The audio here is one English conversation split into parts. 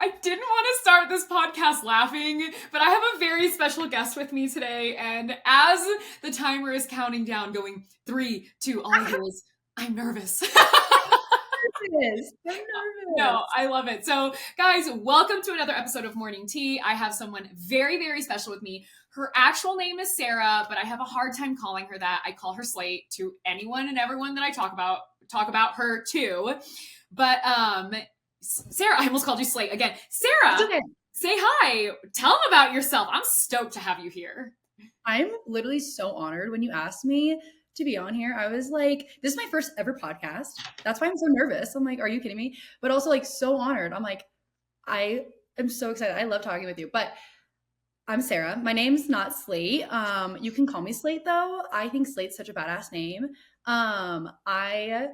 I didn't want to start this podcast laughing, but I have a very special guest with me today. And as the timer is counting down, going 3, 2, all I hear is, I'm nervous. I'm nervous. No, I love it. So, guys, welcome to another episode of Morning Tea. I have someone very, very special with me. Her actual name is Sarah, but I have a hard time calling her that. I call her Slate to anyone and everyone that I talk about her too. But Sarah, I almost called you Slate again. Sarah, okay. Say hi. Tell them about yourself. I'm stoked to have you here. I'm literally so honored when you asked me to be on here. I was like, this is my first ever podcast. That's why I'm so nervous. I'm like, are you kidding me? But also like so honored. I'm like, I am so excited. I love talking with you. But I'm Sarah. My name's not Slate. You can call me Slate though. I think Slate's such a badass name. I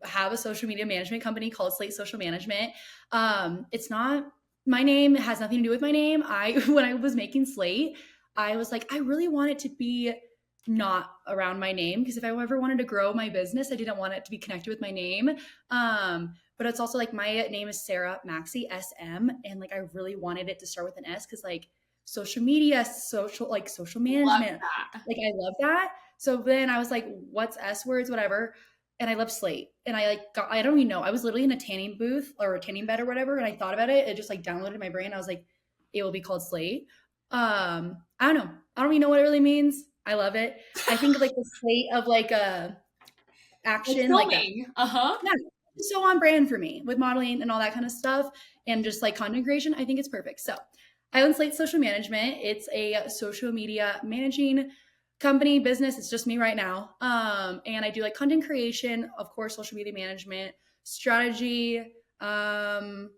have a social media management company called Slate Social Management. It's not my name. It has nothing to do with my name. When I was making Slate, I was like, I really want it to be not around my name, because if I ever wanted to grow my business, I didn't want it to be connected with my name. But it's also like my name is Sarah Maxey, SM, and like I really wanted it to start with an S, because like social media, social management, like I love that. So then I was like, what's S words, whatever. And I love Slate. And I don't even know. I was literally in a tanning booth or a tanning bed or whatever. And I thought about it. It just like downloaded in my brain. I was like, it will be called Slate. I don't know. I don't even know what it really means. I love it. I think of like the slate of like a action, like yeah, so on brand for me with modeling and all that kind of stuff, and just like content creation. I think it's perfect. So I own Slate Social Management. It's a social media managing company business. It's just me right now. And I do like content creation, of course, social media management, strategy, email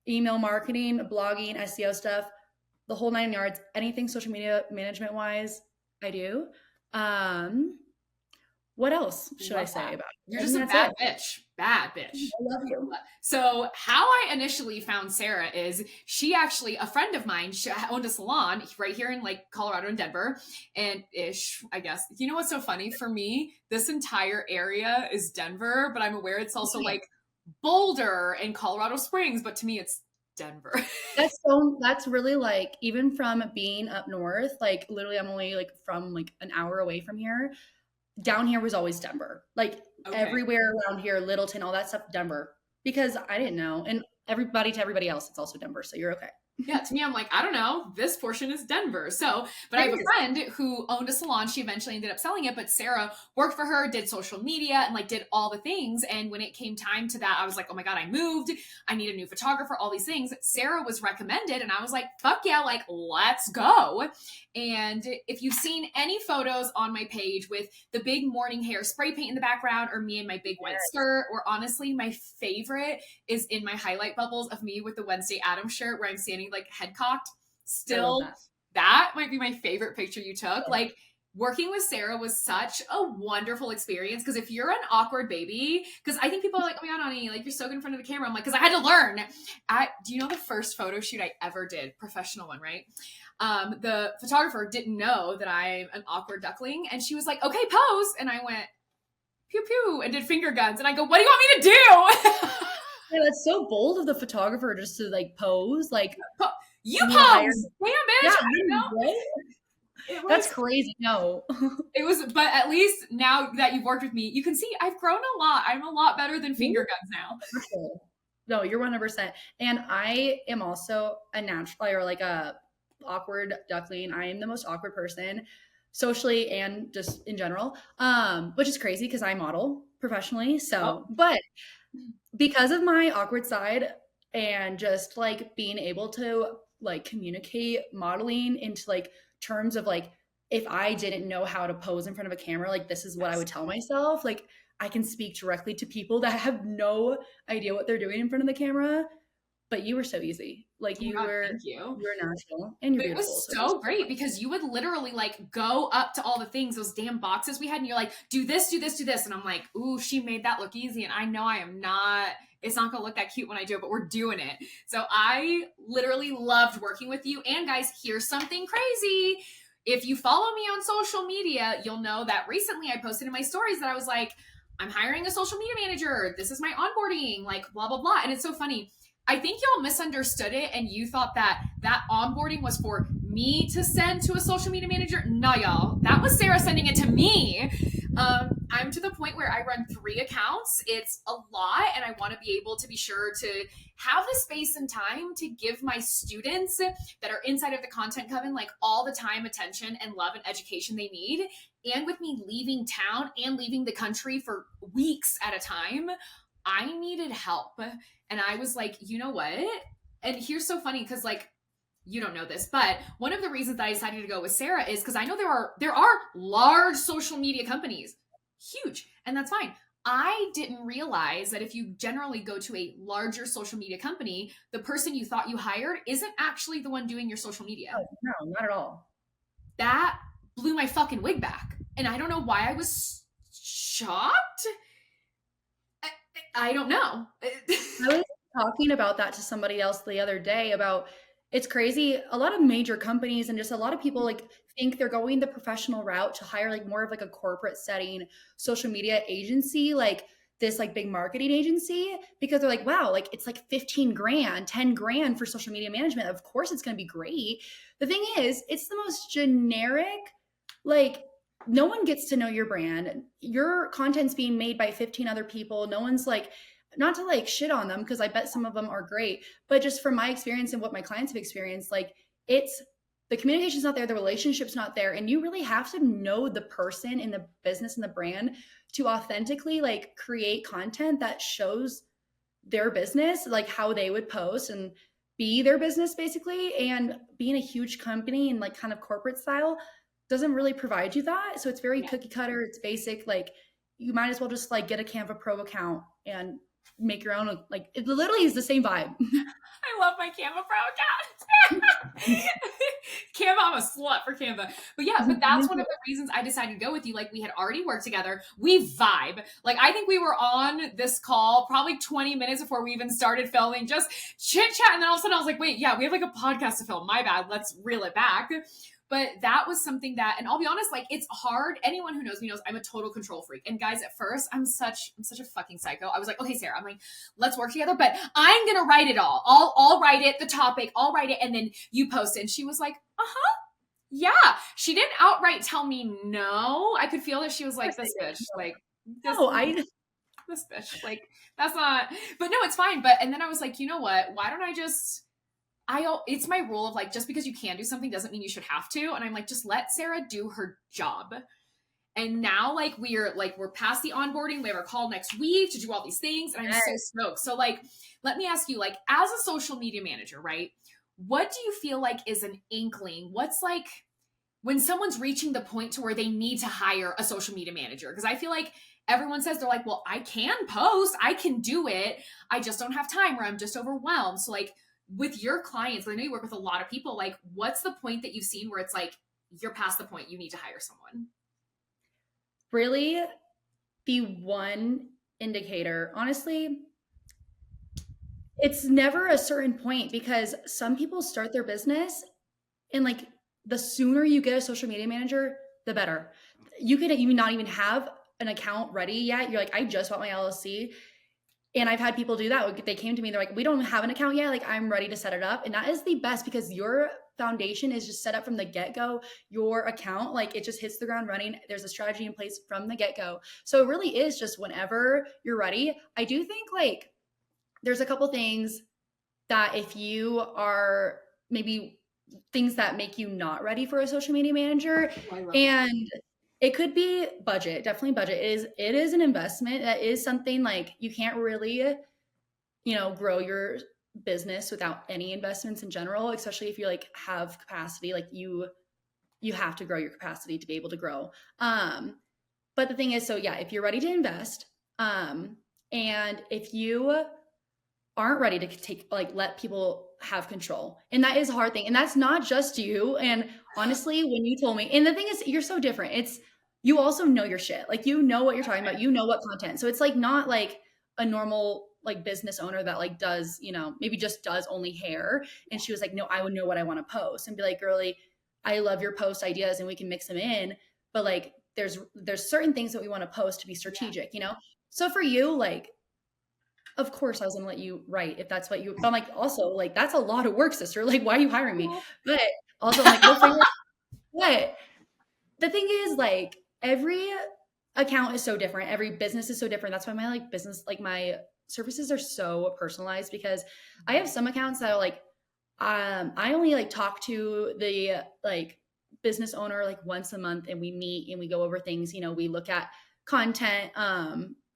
marketing, blogging, SEO stuff, the whole 9 yards, anything social media management wise, I do. What else should I say about it? You're just a bad bitch. Bad bitch. I love you. So how I initially found Sarah is she actually, a friend of mine, she owned a salon right here in like Colorado and Denver and ish, I guess. You know what's so funny? For me, this entire area is Denver, but I'm aware it's also like Boulder and Colorado Springs, but to me it's Denver. That's really like, even from being up north, like literally I'm only like from like an hour away from here. Down here was always Denver. Like everywhere around here, Littleton, all that stuff, Denver. Because I didn't know. And to everybody else, it's also Denver. So you're okay. Yeah, to me, I'm like, I don't know. This portion is Denver. So, but I have a friend who owned a salon. She eventually ended up selling it, but Sarah worked for her, did social media, and like did all the things. And when it came time to that, I was like, oh my God, I moved. I need a new photographer, all these things. Sarah was recommended. And I was like, fuck yeah, like, let's go. And if you've seen any photos on my page with the big morning hair spray paint in the background, or me in my big white skirt, or honestly, my favorite is in my highlight bubbles of me with the Wednesday Addams shirt where I'm standing like head cocked. Still, that might be my favorite picture you took. Like, working with Sarah was such a wonderful experience, because if you're an awkward baby, because I think people are like, oh my God, Ani, like you're so good in front of the camera. I'm like, because I had to learn. Do you know the first photo shoot I ever did? Professional one, right? The photographer didn't know that I'm an awkward duckling, and she was like, okay, pose. And I went, pew pew, and did finger guns. And I go, what do you want me to do? Yeah, that's so bold of the photographer just to like pose. Like, you pose! Damn, bitch! Yeah, I don't know. Right? That's crazy. No. It was, but at least now that you've worked with me, you can see I've grown a lot. I'm a lot better than finger guns now. No, you're 100%. And I am also a natural, or like a awkward duckling. I am the most awkward person socially and just in general, which is crazy because I model professionally. So, but because of my awkward side and just like being able to like communicate modeling into like terms of like, if I didn't know how to pose in front of a camera, like this is what I would tell myself. Like I can speak directly to people that have no idea what they're doing in front of the camera. But you were so easy. Like you were natural and you're beautiful. It was so great because you would literally like go up to all the things, those damn boxes we had, and you're like, do this, do this, do this. And I'm like, ooh, she made that look easy. And I know I am not, it's not gonna look that cute when I do it, but we're doing it. So I literally loved working with you. And guys, here's something crazy. If you follow me on social media, you'll know that recently I posted in my stories that I was like, I'm hiring a social media manager. This is my onboarding, like blah, blah, blah. And it's so funny. I think y'all misunderstood it and you thought that that onboarding was for me to send to a social media manager. No, y'all. That was Sarah sending it to me. I'm to the point where I run 3 accounts. It's a lot, and I want to be able to be sure to have the space and time to give my students that are inside of the content coven like all the time, attention, and love and education they need. And with me leaving town and leaving the country for weeks at a time, I needed help. And I was like, you know what? And here's so funny because like you don't know this, but one of the reasons that I decided to go with Sarah is because I know there are large social media companies, huge, and that's fine. I didn't realize that if you generally go to a larger social media company, the person you thought you hired isn't actually the one doing your social media. Oh, no, not at all. That blew my fucking wig back. And I don't know why I was shocked. I don't know. I was talking about that to somebody else the other day about it's crazy. A lot of major companies and just a lot of people like think they're going the professional route to hire like more of like a corporate setting social media agency, like this like big marketing agency, because they're like, wow, like it's like 15 grand, 10 grand for social media management. Of course it's going to be great. The thing is, it's the most generic, like no one gets to know your brand. Your content's being made by 15 other people. No one's like, not to like shit on them because I bet some of them are great, but just from my experience and what my clients have experienced, like it's the communication's not there, the relationship's not there, and you really have to know the person in the business and the brand to authentically like create content that shows their business, like how they would post and be their business basically. And being a huge company and like kind of corporate style doesn't really provide you that. So it's very cookie cutter, it's basic. Like you might as well just like get a Canva Pro account and make your own, like it literally is the same vibe. I love my Canva Pro account. Canva, I'm a slut for Canva. But yeah, but that's one of the reasons I decided to go with you. Like we had already worked together. We vibe. Like I think we were on this call probably 20 minutes before we even started filming, just chit chat. And then all of a sudden I was like, wait, yeah, we have like a podcast to film. My bad. Let's reel it back. But that was something that, and I'll be honest, like it's hard. Anyone who knows me knows I'm a total control freak. And guys, at first, I'm such a fucking psycho. I was like, okay, Sarah, I'm like, let's work together, but I'm gonna write it all. I'll write it, the topic, I'll write it, and then you post it. And she was like, yeah. She didn't outright tell me no. I could feel that she was like, this bitch, like, this bitch, like, that's not. But no, it's fine. But and then I was like, you know what? Why don't I just? It's my rule of like, just because you can do something doesn't mean you should have to. And I'm like, just let Sarah do her job. And now like we're past the onboarding. We have our call next week to do all these things. And I'm so stoked. So like, let me ask you, like, as a social media manager, right? What do you feel like is an inkling? What's like when someone's reaching the point to where they need to hire a social media manager? Because I feel like everyone says they're like, well, I can post, I can do it. I just don't have time or I'm just overwhelmed. So like, with your clients, I know you work with a lot of people, like what's the point that you've seen where it's like you're past the point you need to hire someone? Really, the one indicator, honestly, it's never a certain point because some people start their business and like the sooner you get a social media manager, the better. You could even not even have an account ready yet. You're like, I just bought my LLC. And I've had people do that. They came to me, they're like, we don't have an account yet. Like, I'm ready to set it up. And that is the best because your foundation is just set up from the get-go. Your account, like it just hits the ground running. There's a strategy in place from the get-go. So it really is just whenever you're ready. I do think like there's a couple things that if you are maybe things that make you not ready for a social media manager, and it could be budget, definitely budget. It is an investment. That is something like you can't really, grow your business without any investments in general, especially if you like have capacity, like you have to grow your capacity to be able to grow. But the thing is, so yeah, if you're ready to invest, and if you aren't ready to take like let people have control, and that is a hard thing, and that's not just you. And honestly, when you told me, and the thing is, you're so different. It's you also know your shit, like you know what you're talking about, you know what content. So it's like not like a normal like business owner that like does maybe just does only hair. And she was like, no, I would know what I want to post and be like, girly, I love your post ideas and we can mix them in, but like there's certain things that we want to post to be strategic. So for you, like Of course I was gonna let you write if that's what you, but I'm like, also, like, that's a lot of work, sister. Like, why are you hiring me? But also, I'm like, we'll figure it But the thing is, like, every account is so different. Every business is so different. That's why my like business, like my services are so personalized because I have some accounts that are like, I only like talk to the like business owner like once a month and we meet and we go over things, we look at content,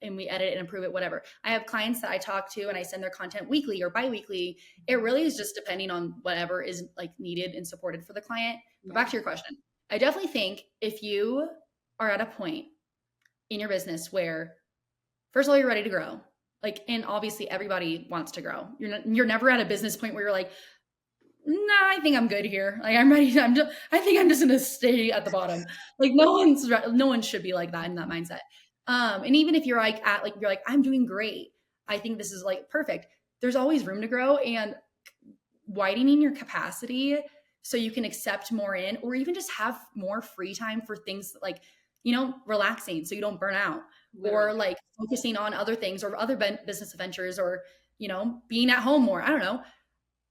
and we edit and improve it, whatever. I have clients that I talk to and I send their content weekly or bi-weekly. It really is just depending on whatever is like needed and supported for the client. But back to your question. I definitely think if you are at a point in your business where, first of all, you're ready to grow, like, and obviously everybody wants to grow. You're never at a business point where you're like, nah, I think I'm good here. Like, I'm ready. I think I'm just going to stay at the bottom. Like, no one should be like that in that mindset. And even if you're like you're like, I'm doing great, I think this is like perfect. There's always room to grow, and widening your capacity so you can accept more in, or even just have more free time for things like, relaxing so you don't burn out. Literally. Or like focusing on other things or other business adventures, or, being at home more. I don't know.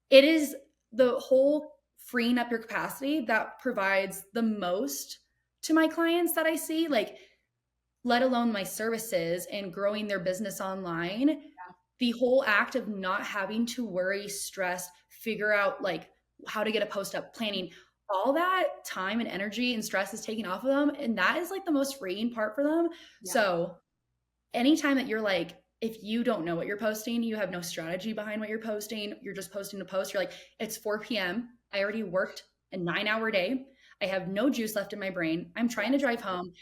It is the whole freeing up your capacity that provides the most to my clients that I see, like, let alone my services and growing their business online. Yeah. The whole act of not having to worry, stress, figure out like how to get a post up, planning, all that time and energy and stress is taken off of them. And that is like the most freeing part for them. Yeah. So anytime that you're like, if you don't know what you're posting, you have no strategy behind what you're posting, you're just posting to post, you're like, it's 4 p.m. I already worked a 9-hour day. I have no juice left in my brain. I'm trying to drive home.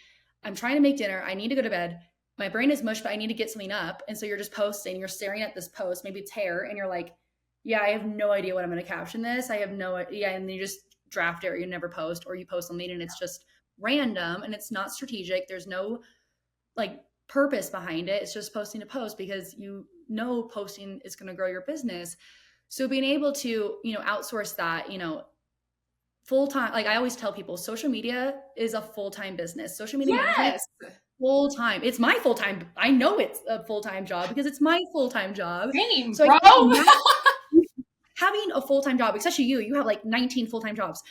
I'm trying to make dinner. I need to go to bed. My brain is mush, but I need to get something up. And so you're just posting, you're staring at this post, maybe it's hair, and you're like, yeah, I have no idea what I'm going to caption this. I have no idea. And then you just draft it, or you never post, or you post something and it's just random and it's not strategic. There's no like purpose behind it. It's just posting to post because posting is going to grow your business. So being able to, outsource that, full-time, like I always tell people, social media is a full-time business. Social media management, full-time. It's my full-time. I know it's a full-time job because it's my full-time job. Same, so bro. Having a full-time job, especially you have like 19 full-time jobs.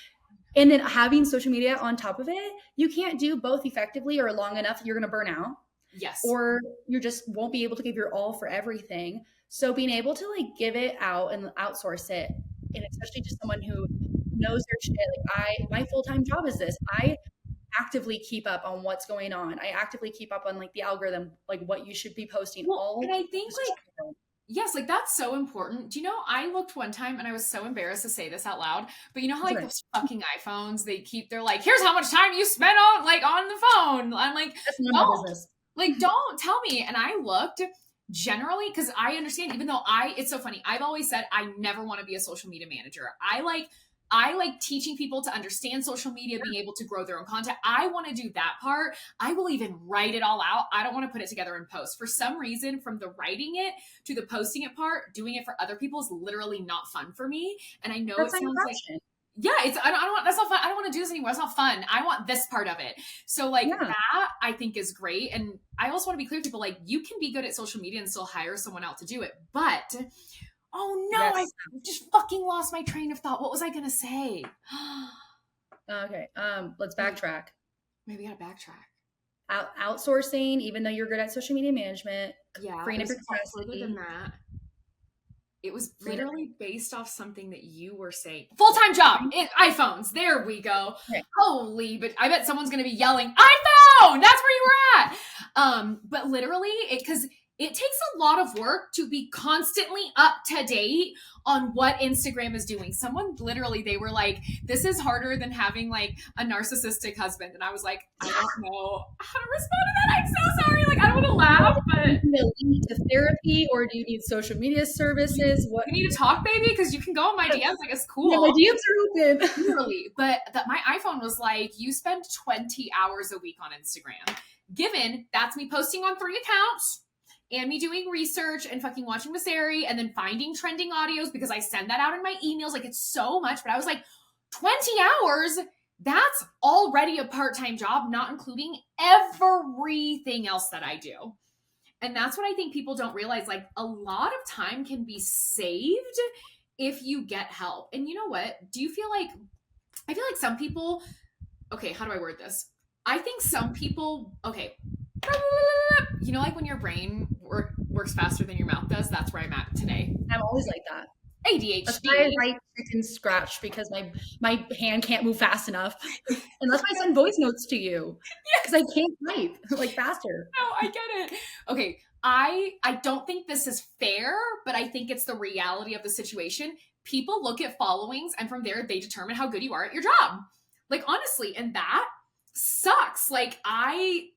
And then having social media on top of it, you can't do both effectively or long enough. You're going to burn out. Yes. Or you just won't be able to give your all for everything. So being able to like give it out and outsource it, and especially to someone who knows their shit. Like my full-time job is this. I actively keep up on what's going on. I actively keep up on like the algorithm, like what you should be posting. And I think like, yes, like that's so important. Do you know, I looked one time and I was so embarrassed to say this out loud, but you know how like those fucking iPhones, they're like, here's how much time you spent on the phone. I'm like, that's not my business. Like, don't tell me. And I looked generally, because I understand, even though it's so funny. I've always said I never want to be a social media manager. I like teaching people to understand social media, being able to grow their own content. I want to do that part. I will even write it all out. I don't want to put it together in post. For some reason, from the writing it to the posting it part, doing it for other people is literally not fun for me. And I know it sounds like, yeah, I don't want, that's not fun. I don't want to do this anymore. It's not fun. I want this part of it. So like that I think is great. And I also want to be clear to people, like, you can be good at social media and still hire someone else to do it. But oh no, yes. I just fucking lost my train of thought. What was I going to say? Okay. Let's backtrack. Maybe I gotta backtrack. Outsourcing, even though you're good at social media management, freeing up your capacity. Further than that. It was literally based off something that you were saying. Full-time job, iPhones. There we go. Okay. Holy, but I bet someone's going to be yelling, iPhone! That's where you were at. But literally, because it takes a lot of work to be constantly up to date on what Instagram is doing. Someone literally, they were like, this is harder than having like a narcissistic husband. And I was like, I don't know how to respond to that. I'm so sorry. Like, I don't want to laugh, but do you need to therapy, or do you need social media services? What you need to talk, baby? Because you can go on my DMs. Like, it's cool. Yeah, my DMs are open. Literally. But my iPhone was like, you spend 20 hours a week on Instagram. Given that's me posting on 3 accounts, and me doing research and fucking watching Maxey and then finding trending audios because I send that out in my emails. Like, it's so much. But I was like, 20 hours? That's already a part-time job, not including everything else that I do. And that's what I think people don't realize. Like, a lot of time can be saved if you get help. And you know what? I feel like some people, okay, how do I word this? I think some people, okay, you know, like when your brain works faster than your mouth does, that's where I'm at today. I'm always like that. ADHD. That's why I write chicken scratch, because my hand can't move fast enough. And that's why I send voice notes to you, because I can't type like faster. No, I get it. Okay, I don't think this is fair, but I think it's the reality of the situation. People look at followings, and from there they determine how good you are at your job. Like, honestly, and that sucks. Like, I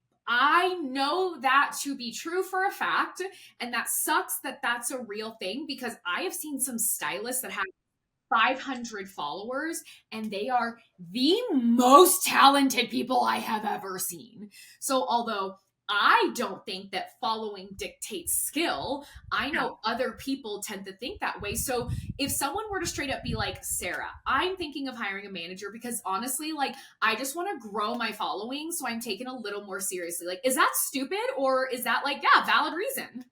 know that to be true for a fact, and that sucks that that's a real thing, because I have seen some stylists that have 500 followers, and they are the most talented people I have ever seen. So although I don't think that following dictates skill, I know other people tend to think that way. So if someone were to straight up be like, Sarah, I'm thinking of hiring a manager because honestly, like, I just want to grow my following, so I'm taken a little more seriously. Like, is that stupid, or is that like, yeah, valid reason?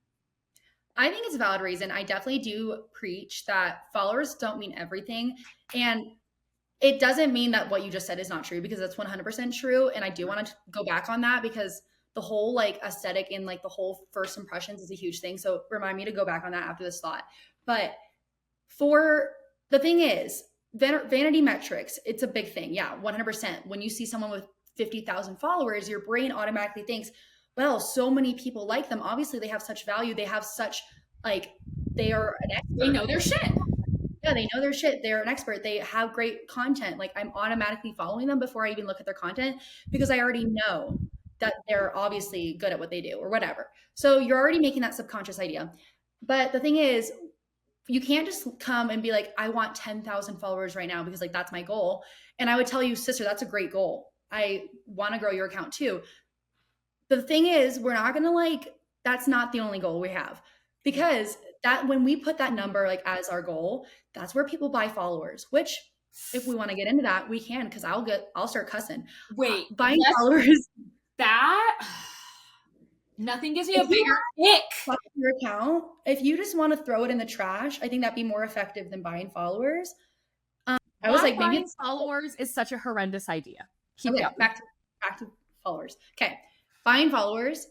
I think it's a valid reason. I definitely do preach that followers don't mean everything. And it doesn't mean that what you just said is not true, because that's 100% true. And I do want to go back on that, because the whole like aesthetic and like the whole first impressions is a huge thing. So remind me to go back on that after this thought. But for the thing is, vanity metrics, it's a big thing. Yeah, 100%. When you see someone with 50,000 followers, your brain automatically thinks, well, so many people like them. Obviously, they have such value. They have such, like, they are an expert. They know their shit. Yeah, they know their shit. They're an expert. They have great content. Like, I'm automatically following them before I even look at their content, because I already know that they're obviously good at what they do or whatever. So you're already making that subconscious idea. But the thing is, you can't just come and be like, I want 10,000 followers right now, because like that's my goal. And I would tell you, sister, that's a great goal. I want to grow your account too. The thing is, we're not going to like, that's not the only goal we have, because that when we put that number like as our goal, that's where people buy followers, which if we want to get into that, we can, because I'll start cussing. Wait, buying followers. That nothing gives me a bigger ick. Your account, if you just want to throw it in the trash, I think that'd be more effective than buying followers. I was like, maybe buying followers is such a horrendous idea. Keep going. Back to followers. Okay, buying followers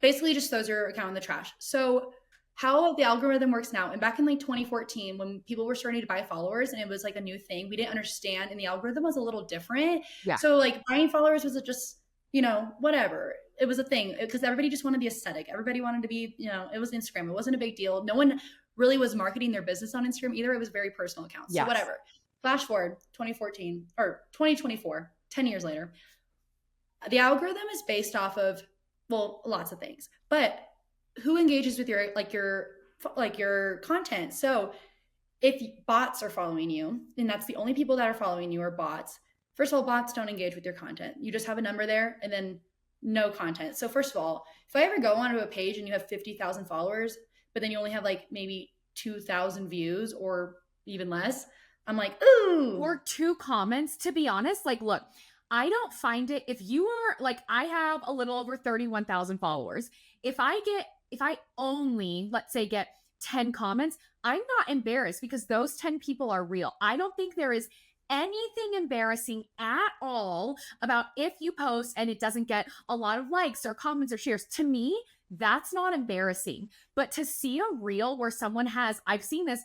basically just throws your account in the trash. So how the algorithm works now, and back in like 2014, when people were starting to buy followers and it was like a new thing, we didn't understand, and the algorithm was a little different. Yeah. So like buying followers was just, you know, whatever. It was a thing because everybody just wanted the aesthetic. Everybody wanted to be, you know, it was Instagram. It wasn't a big deal. No one really was marketing their business on Instagram either. It was very personal accounts. Yes. So whatever. Flash forward 2014 or 2024, 10 years later. The algorithm is based off of, well, lots of things, but who engages with your content. So if bots are following you, and that's the only people that are following you are bots. First of all, bots don't engage with your content. You just have a number there and then no content. So first of all, if I ever go onto a page and you have 50,000 followers, but then you only have like maybe 2,000 views or even less, I'm like, ooh. Or 2 comments, to be honest. Like, look, I don't find it, if you are like, I have a little over 31,000 followers. If I only, let's say, get 10 comments, I'm not embarrassed because those 10 people are real. I don't think there is anything embarrassing at all about if you post and it doesn't get a lot of likes or comments or shares. To me, that's not embarrassing. But to see a reel where someone has, I've seen this,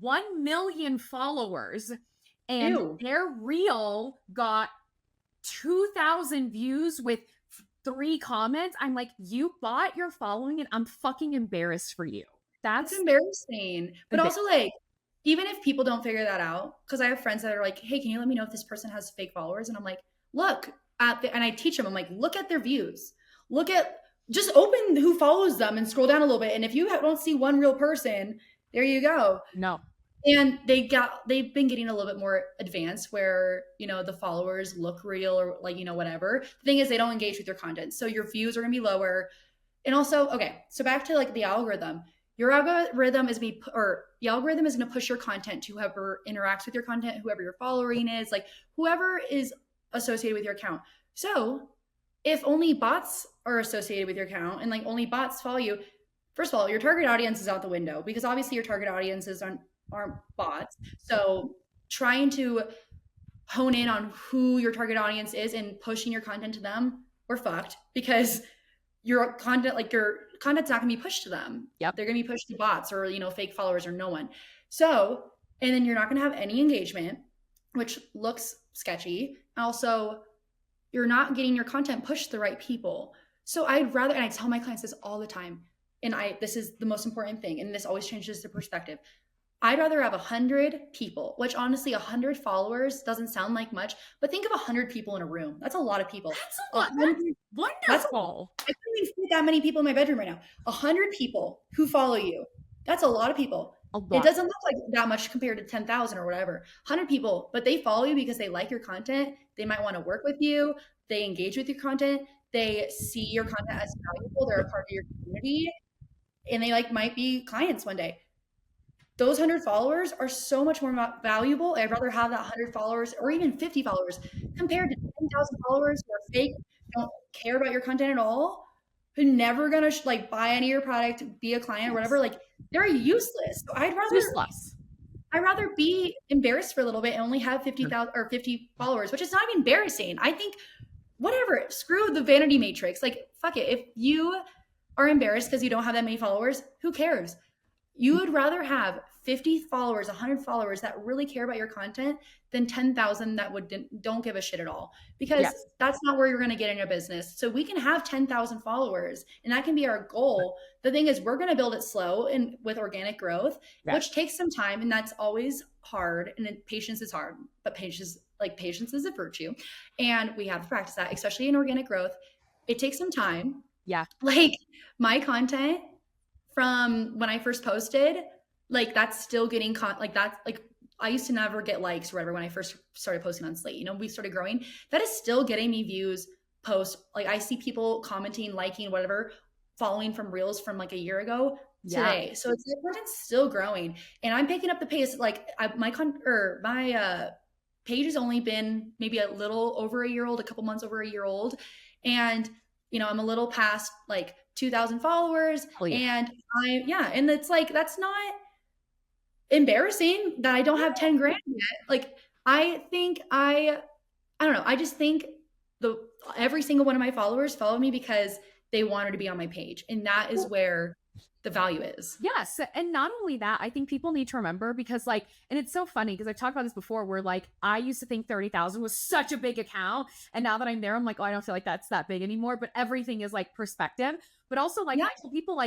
1 million followers and Ew. their reel got 2,000 views with 3 comments, I'm like, you bought your following and I'm fucking embarrassed for you. That's embarrassing. But also, like, even if people don't figure that out, because I have friends that are like, hey, can you let me know if this person has fake followers? And I'm like, look at and I teach them, I'm like, look at their views. Just open who follows them and scroll down a little bit. And if you don't see one real person, there you go. No. And they've been getting a little bit more advanced where, you know, the followers look real or like, you know, whatever. The thing is, they don't engage with your content. So your views are going to be lower. And also, okay, so back to like the algorithm. Your algorithm is the algorithm is going to push your content to whoever interacts with your content, whoever your following is, like whoever is associated with your account. So if only bots are associated with your account and like only bots follow you, first of all, your target audience is out the window because obviously your target audiences aren't bots. So trying to hone in on who your target audience is and pushing your content to them, we're fucked because your content's not gonna be pushed to them. Yep. They're gonna be pushed to bots or, you know, fake followers or no one. So, and then you're not gonna have any engagement, which looks sketchy. Also, you're not getting your content pushed to the right people. So I'd rather, and I tell my clients this all the time, and this is the most important thing, and this always changes the perspective. I'd rather have 100 people, which honestly, 100 followers doesn't sound like much, but think of 100 people in a room. That's a lot of people. That's a lot. That's wonderful. I couldn't even fit that many people in my bedroom right now. 100 people who follow you. That's a lot of people. It doesn't look like that much compared to 10,000 or whatever. 100 people, but they follow you because they like your content. They might want to work with you. They engage with your content. They see your content as valuable. They're a part of your community, and they might be clients one day. Those 100 followers are so much more valuable. I'd rather have that 100 followers or even 50 followers compared to 10,000 followers who are fake, don't care about your content at all, who never gonna buy any of your product, be a client or whatever. They're useless. So I'd rather be embarrassed for a little bit and only have 50,000 or 50 followers, which is not even embarrassing. I think whatever, screw the vanity matrix. Fuck it. If you are embarrassed because you don't have that many followers, who cares? You would rather have 50 followers, 100 followers that really care about your content than 10,000 that don't give a shit at all, because that's not where you're going to get in a business. So we can have 10,000 followers and that can be our goal. The thing is, we're going to build it slow and with organic growth, which takes some time, and that's always hard. And patience is hard, but patience is a virtue. And we have to practice that, especially in organic growth. It takes some time. Yeah. My content from when I first posted, that's still getting I used to never get likes or whatever when I first started posting on Slate. You know, we started growing. That is still getting me views, posts. I see people commenting, liking, whatever, following from reels from a year ago today. So it's still growing, and I'm picking up the pace. My page has only been maybe a little over a year old, a couple months over a year old, and you know, I'm a little past 2,000 followers. And and it's that's not embarrassing that I don't have 10 grand yet. I don't know. I just think every single one of my followers follow me because they wanted to be on my page. And that is where the value is. Yes. And not only that, I think people need to remember, because and it's so funny because I've talked about this before where I used to think 30,000 was such a big account. And now that I'm there, I'm oh, I don't feel like that's that big anymore. But everything is perspective. But also I tell people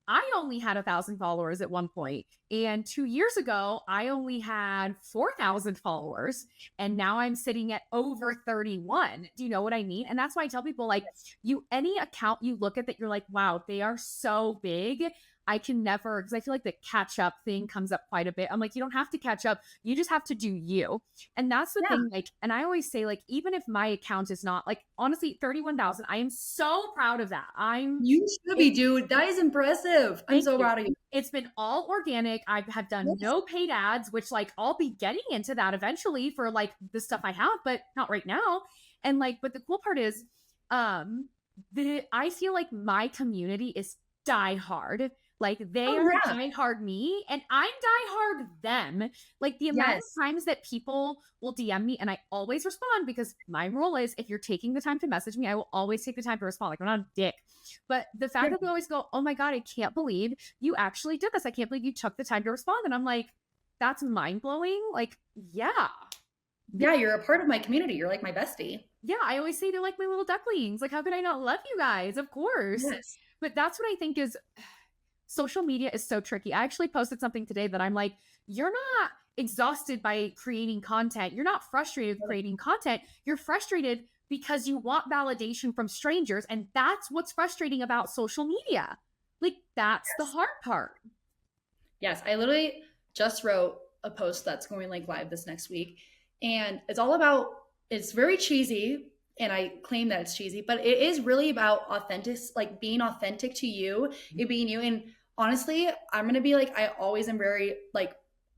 I only had 1,000 followers at one point, and 2 years ago, I only had 4,000 followers, and now I'm sitting at over 31. Do you know what I mean? And that's why I tell people any account you look at that you're wow, they are so big. I can never, because I feel the catch up thing comes up quite a bit. I'm you don't have to catch up. You just have to do you. And that's the thing. And I always say, even if my account is not honestly, 31,000, I am so proud of that. You should be, dude. That is impressive. I'm so proud of you. It's been all organic. I have done no paid ads, which I'll be getting into that eventually for the stuff I have, but not right now. And but the cool part is, I feel my community is die hard. They are die hard me, and I'm die hard them. The amount of times that people will DM me, and I always respond, because my rule is, if you're taking the time to message me, I will always take the time to respond. I'm not a dick. But the fact that we always go, oh my God, I can't believe you actually did this. I can't believe you took the time to respond. And I'm that's mind blowing. Yeah, you're a part of my community. You're my bestie. Yeah, I always say they're my little ducklings. How could I not love you guys? Of course. Yes. But that's what I think is, social media is so tricky. I actually posted something today that I'm you're not exhausted by creating content. You're not frustrated with creating content. You're frustrated because you want validation from strangers. And that's what's frustrating about social media. That's the hard part. Yes. I literally just wrote a post that's going live this next week. And it's all about, it's very cheesy. And I claim that it's cheesy, but it is really about authentic, being authentic to you, it being you. And honestly, I'm going to be I always am very,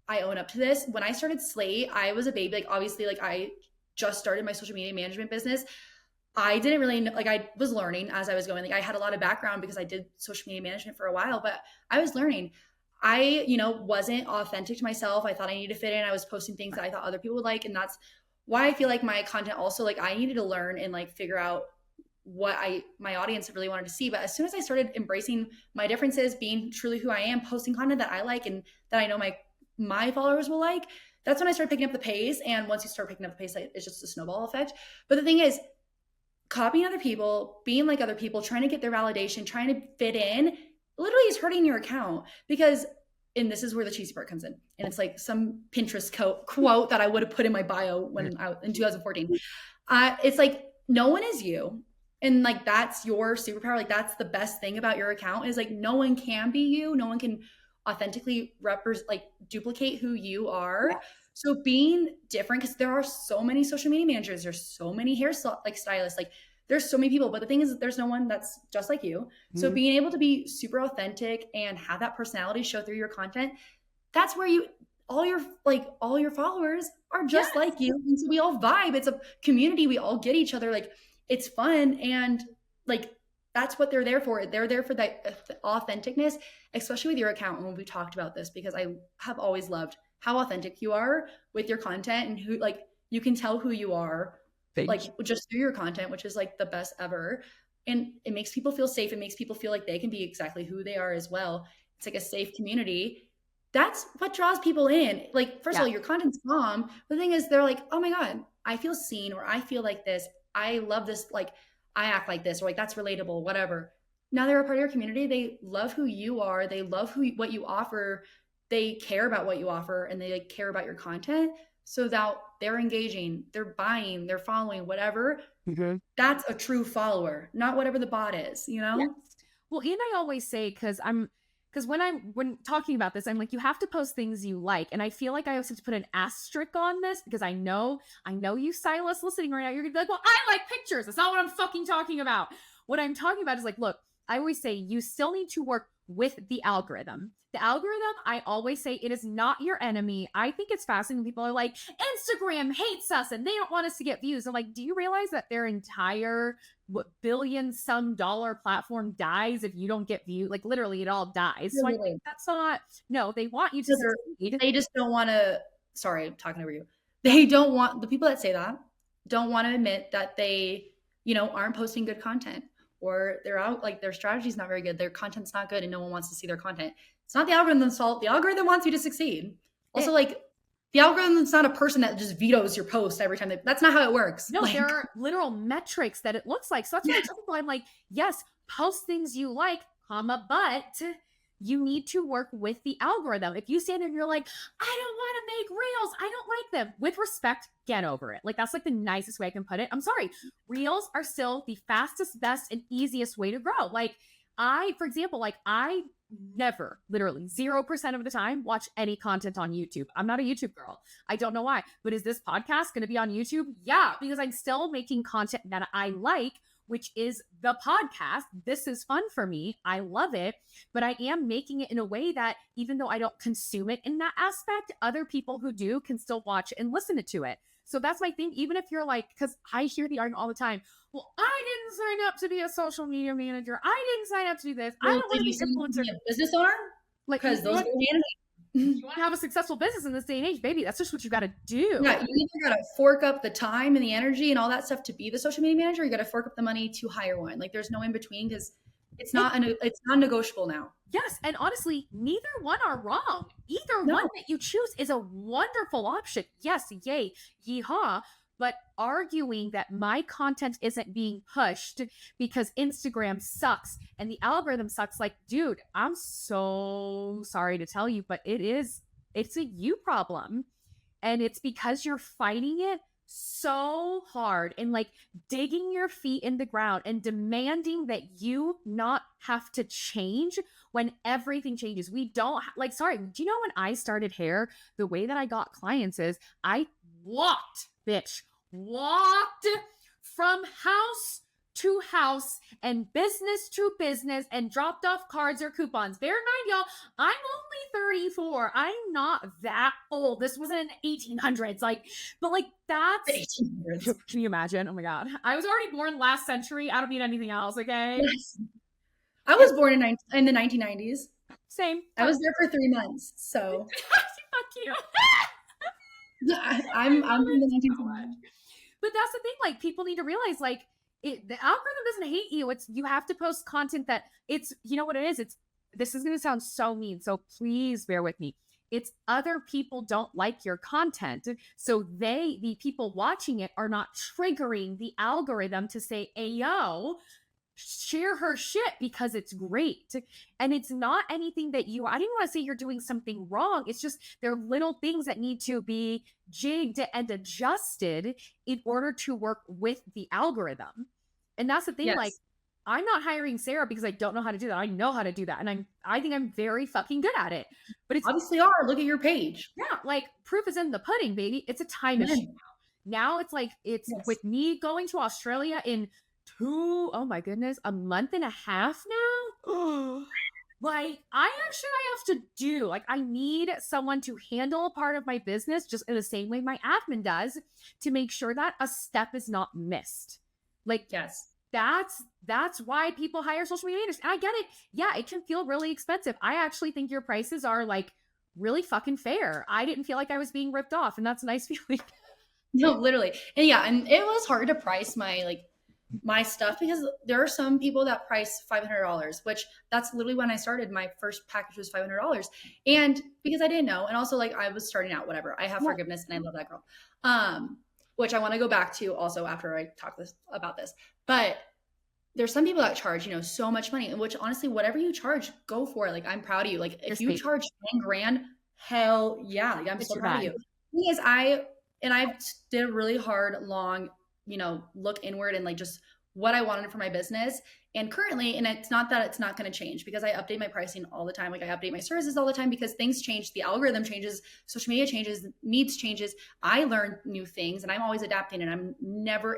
I own up to this. When I started Slate, I was a baby. Obviously, I just started my social media management business. I didn't really know, like I was learning as I was going. Like I had a lot of background because I did social media management for a while, but I was learning. I, wasn't authentic to myself. I thought I needed to fit in. I was posting things that I thought other people would like. And that's why I feel like my content also, like I needed to learn and like figure out what my audience really wanted to see. But as soon as I started embracing my differences, being truly who I am, posting content that I like and that I know my followers will like, that's when I started picking up the pace. And once you start picking up the pace, it's just a snowball effect. But the thing is, copying other people, being like other people, trying to get their validation, trying to fit in, literally is hurting your account because, and this is where the cheesy part comes in. And it's like some Pinterest quote that I would have put in my bio when in 2014. It's like, no one is you. And like, that's your superpower. Like that's the best thing about your account is like, no one can be you. No one can authentically duplicate who you are. Yes. So being different, because there are so many social media managers, there's so many stylists, like there's so many people, but the thing is there's no one that's just like you. Mm-hmm. So being able to be super authentic and have that personality show through your content, that's where all your followers are just like you. And so we all vibe. It's a community. We all get each other. Like it's fun. And like, that's what they're there for. They're there for that authenticness, especially with your account. And we talked about this because I have always loved how authentic you are with your content and who, like, you can tell who you are, just through your content, which is like the best ever. And it makes people feel safe. It makes people feel like they can be exactly who they are as well. It's like a safe community. That's what draws people in. Like, first of all, your content's bomb. The thing is, they're like, oh my God, I feel seen, or I feel like this. I love this. Like, I act like this, or like, that's relatable, whatever. Now they're a part of your community. They love who you are. They love what you offer. They care about what you offer, and they like care about your content. So that they're engaging, they're buying, they're following, whatever. Mm-hmm. That's a true follower, not whatever the bot is, Yes. Well, and I always say, because when talking about this, I'm like, you have to post things you like. And I feel like I have to put an asterisk on this because I know you stylists listening right now, you're gonna be like, well, I like pictures. That's not what I'm fucking talking about. What I'm talking about is like, look, I always say you still need to work with the algorithm. The algorithm, I always say, it is not your enemy. I think it's fascinating. People are like, Instagram hates us and they don't want us to get views. I'm like, do you realize that their entire billion-some dollar platform dies if you don't get views? Like literally it all dies. So I think that's not, no, they want you to succeed. They just don't want to, sorry, I'm talking over you. They don't want, the people that say that don't want to admit that they, aren't posting good content, or they're out, like their strategy's not very good. Their content's not good and no one wants to see their content. It's not the algorithm's fault. The algorithm wants you to succeed. Also, like, the algorithm's not a person that just vetoes your post every time. That's not how it works. No, there are literal metrics that it looks like. So that's why I'm like, yes, post things you like, but you need to work with the algorithm. If you stand there and you're like, I don't want to make reels, I don't like them. With respect, get over it. Like, that's like the nicest way I can put it. I'm sorry. Reels are still the fastest, best, and easiest way to grow. Like, for example, I never, literally 0% of the time, watch any content on YouTube. I'm not a YouTube girl. I don't know why. But is this podcast going to be on YouTube? Yeah, because I'm still making content that I like, which is the podcast. This is fun for me. I love it. But I am making it in a way that even though I don't consume it in that aspect, other people who do can still watch and listen to it. So that's my thing. Even if you're like, because I hear the argument all the time, well, I didn't sign up to be a social media manager. I didn't sign up to do this. I don't want to be an influencer. Be a business owner? Like, because those are you want to have a successful business in this day and age, baby. That's just what you got to do. Yeah, you either got to fork up the time and the energy and all that stuff to be the social media manager. You got to fork up the money to hire one. Like, there's no in between, because it's non-negotiable now. Yes, and honestly, neither one are wrong. Either one that you choose is a wonderful option. Yes, yay, yeehaw. But arguing that my content isn't being pushed because Instagram sucks and the algorithm sucks, like, dude, I'm so sorry to tell you, but it's a you problem. And it's because you're fighting it so hard and like digging your feet in the ground and demanding that you not have to change when everything changes. We don't sorry, do you know when I started hair, the way that I got clients is I walked from house to house and business to business and dropped off cards or coupons. Bear in mind, y'all, I'm only 34. I'm not that old. This wasn't in 1800s. Like, but like that's 1800s. Can you imagine? Oh my God. I was already born last century. I don't need anything else. Okay. Yes. I was born in the 1990s. Same. I was there for 3 months. So Fuck you. I'm from the 1990s. But that's the thing, like people need to realize like the algorithm doesn't hate you. It's you have to post content that it's, you know what it is? This is going to sound so mean. So please bear with me. It's other people don't like your content. So the people watching it are not triggering the algorithm to say, hey, yo, share her shit because it's great. And it's not anything that I didn't want to say you're doing something wrong. It's just there are little things that need to be jigged and adjusted in order to work with the algorithm. And that's the thing. Yes. Like, I'm not hiring Sarah because I don't know how to do that. I know how to do that. And I think I'm very fucking good at it. But it's obviously are. Look at your page. Yeah, like proof is in the pudding, baby. It's a time machine now. It's like it's with me going to Australia in oh my goodness, a month and a half now. Like I have to do, like I need someone to handle a part of my business just in the same way my admin does to make sure that a step is not missed. Like, yes, that's why people hire social media managers. And I get it. Yeah, it can feel really expensive. I actually think your prices are like really fucking fair. I didn't feel like I was being ripped off, and that's a nice feeling. No, literally. And yeah, and it was hard to price my stuff because there are some people that price $500, which that's literally when I started. My first package was $500. And because I didn't know, and also like I was starting out, whatever. I have forgiveness and I love that girl. Which I want to go back to also after I talk about this. But there's some people that charge, so much money, and which honestly, whatever you charge, go for it. Like, I'm proud of you. Like if you charge 10 grand, hell yeah. Like I'm so proud of you. The thing is, I did a really hard, long, look inward and like just what I wanted for my business. And currently, and it's not that it's not going to change because I update my pricing all the time. Like I update my services all the time because things change, the algorithm changes, social media changes, needs changes. I learn new things and I'm always adapting, and I'm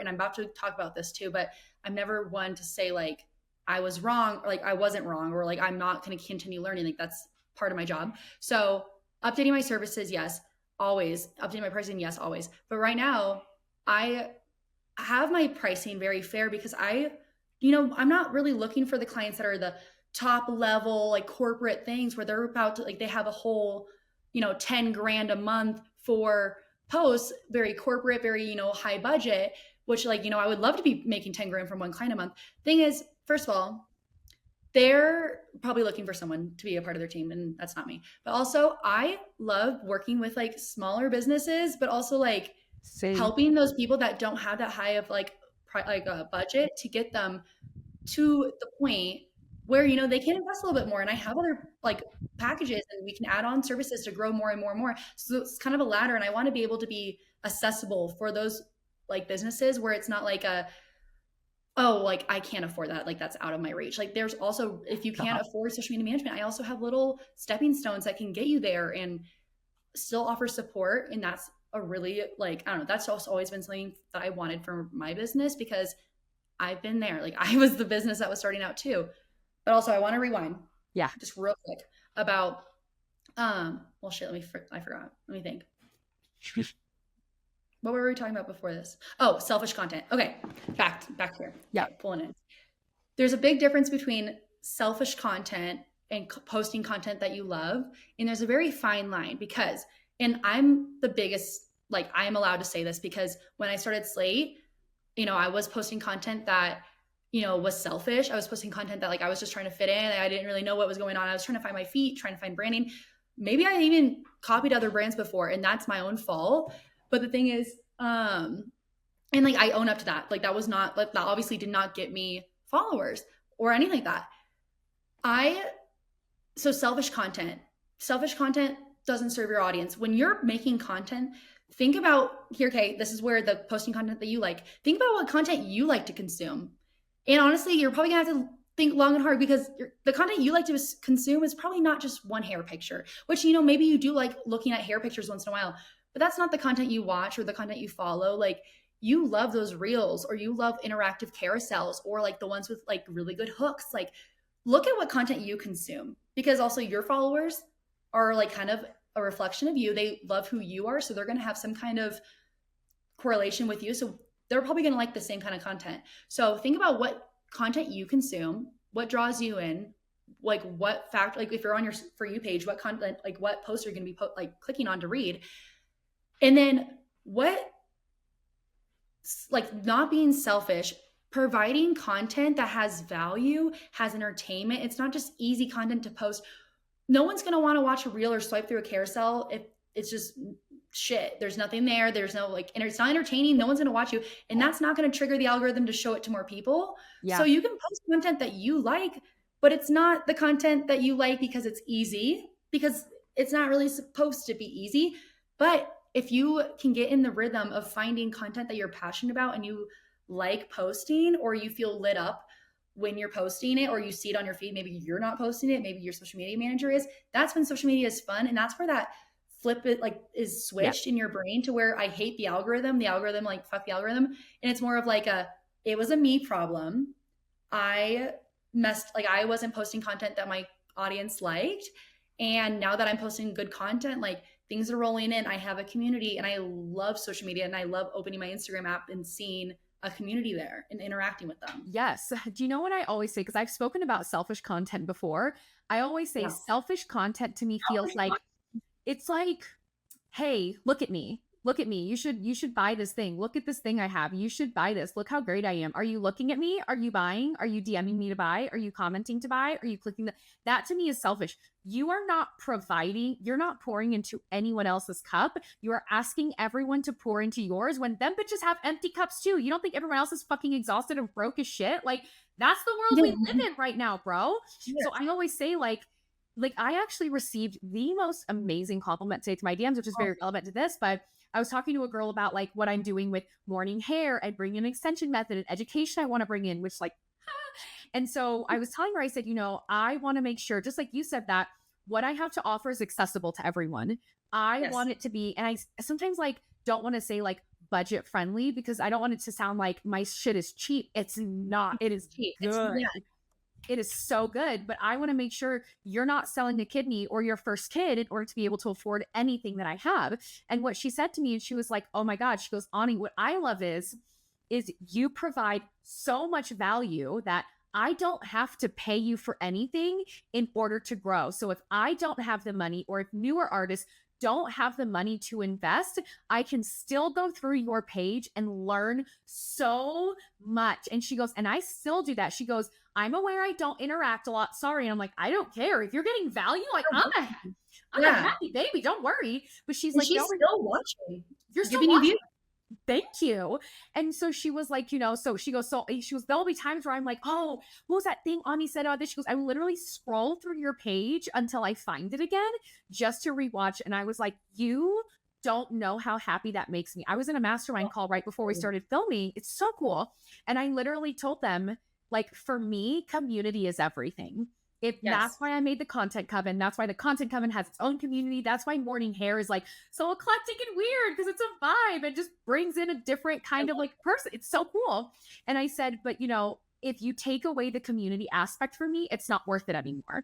about to talk about this too, but I'm never one to say like I was wrong or like I wasn't wrong or like I'm not going to continue learning. Like that's part of my job. So updating my services, yes, always. Updating my pricing, yes, always. But right now I have my pricing very fair because I'm not really looking for the clients that are the top level, like corporate things where they're about to, like, they have a whole, 10 grand a month for posts, very corporate, very, high budget, which like, I would love to be making 10 grand from one client a month. Thing is, first of all, they're probably looking for someone to be a part of their team, and that's not me. But also I love working with like smaller businesses, but also like helping those people that don't have that high of like a budget to get them to the point where they can invest a little bit more. And I have other like packages, and we can add on services to grow more and more and more. So it's kind of a ladder, and I want to be able to be accessible for those like businesses where it's not like like I can't afford that, like that's out of my reach. Like there's also, if you can't afford social media management, I also have little stepping stones that can get you there and still offer support. And that's a really like, I don't know, that's also always been something that I wanted for my business because I've been there. Like I was the business that was starting out too. But also I want to rewind. Yeah. Just real quick about, I forgot. Let me think. What were we talking about before this? Oh, selfish content. Okay. Back here. Yeah. Okay, pulling in. There's a big difference between selfish content and posting content that you love. And there's a very fine line because, and I'm the biggest, like I'm allowed to say this because when I started Slate, I was posting content that, was selfish. I was posting content that like, I was just trying to fit in. I didn't really know what was going on. I was trying to find my feet, trying to find branding. Maybe I even copied other brands before, and that's my own fault. But the thing is, and like, I own up to that. Like that was not, like that obviously did not get me followers or anything like that. So selfish content doesn't serve your audience. When you're making content, think about here, okay, this is where the posting content that you like, think about what content you like to consume. And honestly, you're probably gonna have to think long and hard because the content you like to consume is probably not just one hair picture, which, maybe you do like looking at hair pictures once in a while, but that's not the content you watch or the content you follow. Like you love those reels, or you love interactive carousels, or like the ones with like really good hooks, like look at what content you consume, because also your followers are like kind of a reflection of you. They love who you are. So they're going to have some kind of correlation with you. So they're probably going to like the same kind of content. So think about what content you consume, what draws you in, like what fact, like if you're on your For You page, what content, like what posts are going to be like clicking on to read. And then what, like not being selfish, providing content that has value, has entertainment. It's not just easy content to post. No one's going to want to watch a reel or swipe through a carousel if it's just shit. There's nothing there. There's no like, it's not entertaining. No one's going to watch you. And that's not going to trigger the algorithm to show it to more people. Yeah. So you can post content that you like, but it's not the content that you like because it's easy, because it's not really supposed to be easy. But if you can get in the rhythm of finding content that you're passionate about and you like posting, or you feel lit up when you're posting it, or you see it on your feed, maybe you're not posting it, maybe your social media manager is, that's when social media is fun. And that's where that flip it like is switched in your brain to where I hate the algorithm like fuck the algorithm. And it's more of like it was a me problem. I wasn't posting content that my audience liked. And now that I'm posting good content, like things are rolling in. I have a community, and I love social media, and I love opening my Instagram app and seeing a community there and interacting with them. Yes. Do you know what I always say? Because I've spoken about selfish content before. I always say selfish content to me feels like, it's like, hey, look at me. Look at me. You should buy this thing. Look at this thing I have. You should buy this. Look how great I am. Are you looking at me? Are you buying? Are you DMing me to buy? Are you commenting to buy? Are you clicking that to me is selfish. You are not providing, you're not pouring into anyone else's cup. You are asking everyone to pour into yours when them bitches have empty cups too. You don't think everyone else is fucking exhausted and broke as shit? Like, that's the world we live in right now, bro. Yeah. So I always say like I actually received the most amazing compliment today to my DMs, which is very relevant to this, but I was talking to a girl about like what I'm doing with morning hair and bringing an extension method and education I want to bring in, which like, and so I was telling her, I said, I want to make sure, just like you said, that what I have to offer is accessible to everyone. I want it to be, and I sometimes like don't want to say like budget friendly, because I don't want it to sound like my shit is cheap. It's not. It is cheap. Good. It is so good, but I want to make sure you're not selling a kidney or your first kid in order to be able to afford anything that I have. And what she said to me, and she was like, oh my God, she goes, Ani, what I love is you provide so much value that I don't have to pay you for anything in order to grow. So if I don't have the money, or if newer artists don't have the money to invest, I can still go through your page and learn so much. And she goes, and I still do that. She goes, I'm aware I don't interact a lot. Sorry. And I'm like, I don't care. If you're getting value, like I'm a happy baby. Don't worry. But she's like, she's still watching. You're still giving you views. Thank you. And so she was like, so she goes, there'll be times where I'm like, oh, what was that thing Ani said about this? She goes, I will literally scroll through your page until I find it again just to rewatch. And I was like, you don't know how happy that makes me. I was in a mastermind call right before we started filming. It's so cool. And I literally told them, like, for me, community is everything. That's why I made the Content Coven. That's why the Content Coven has its own community. That's why Morning Hair is like so eclectic and weird, because it's a vibe. It just brings in a different kind of like person. It's so cool. And I said, but if you take away the community aspect for me, it's not worth it anymore.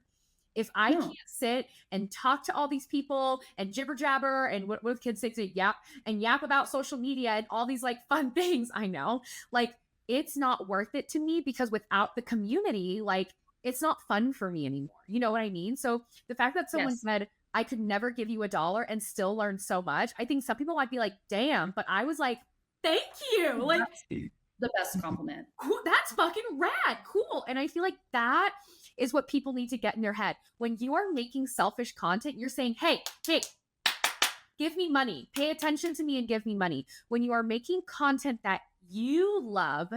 If I can't sit and talk to all these people and jibber jabber and what kids say, yap about social media and all these like fun things, I know, like, it's not worth it to me, because without the community, like, it's not fun for me anymore. You know what I mean? So the fact that someone said, I could never give you $1 and still learn so much, I think some people might be like, damn, but I was like, thank you. Like, that's the best compliment. Cool. That's fucking rad. Cool. And I feel like that is what people need to get in their head. When you are making selfish content, you're saying, hey, give me money. Pay attention to me and give me money. When you are making content that you love,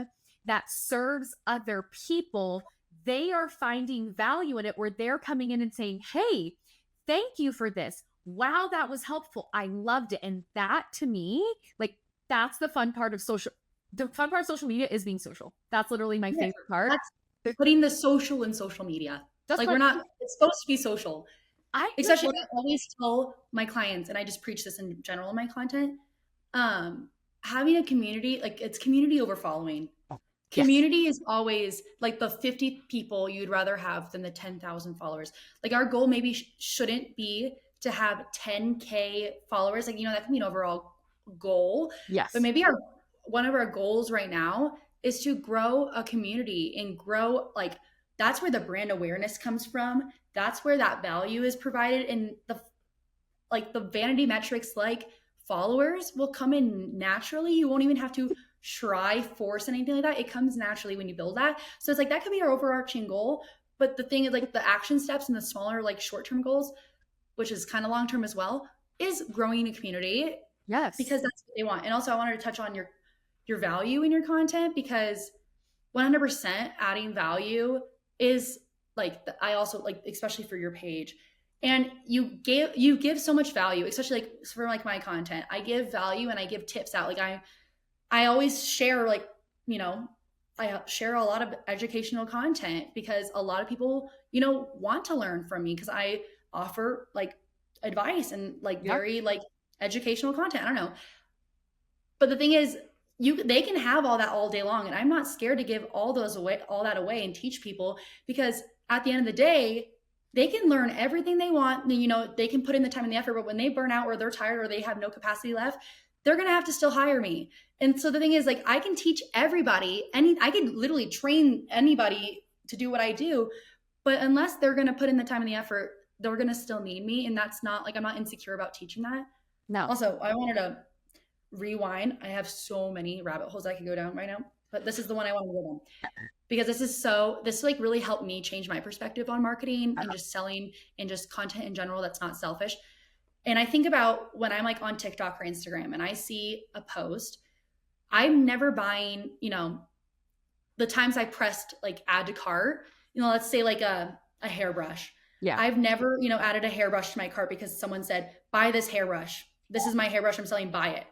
that serves other people, they are finding value in it, where they're coming in and saying, hey, thank you for this. Wow, that was helpful. I loved it. And that, to me, like, that's the fun part of social. The fun part of social media is being social. That's literally my favorite part. That's putting the social in social media. It's supposed to be social. Especially, I always tell my clients, and I just preach this in general in my content, having a community, like it's community over following. Yes. Community is always like the 50 people you'd rather have than the 10,000 followers. Like our goal maybe shouldn't be to have 10K followers. Like, that can be an overall goal. Yes. But maybe one of our goals right now is to grow a community and grow, like, that's where the brand awareness comes from. That's where that value is provided. And the vanity metrics, like followers, will come in naturally. You won't even have to try, force anything like that. It comes naturally when you build that. So it's like, that could be our overarching goal. But the thing is, like, the action steps and the smaller, like, short-term goals, which is kind of long-term as well, is growing a community. Yes. Because that's what they want. And also I wanted to touch on your value in your content, because 100% adding value is like, I also like, especially for your page. And you give so much value, especially like for like my content. I give value and I give tips out. Like I always share, like, I share a lot of educational content because a lot of people, want to learn from me, because I offer like advice and like very like educational content. I don't know. But the thing is, they can have all that all day long. And I'm not scared to give all that away and teach people, because at the end of the day, they can learn everything they want. They can put in the time and the effort, but when they burn out or they're tired or they have no capacity left, they're going to have to still hire me. And so the thing is, like, I can teach everybody, I could literally train anybody to do what I do, but unless they're going to put in the time and the effort, they're going to still need me. And that's not like, I'm not insecure about teaching that. No. Also, I wanted to rewind. I have so many rabbit holes I could go down right now, but this is the one I want to go down, because this like really helped me change my perspective on marketing and just selling and just content in general that's not selfish. And I think about when I'm like on TikTok or Instagram and I see a post, I'm never buying, the times I pressed like add to cart, let's say like a hairbrush. Yeah. I've never, added a hairbrush to my cart because someone said, buy this hairbrush. This is my hairbrush I'm selling, buy it.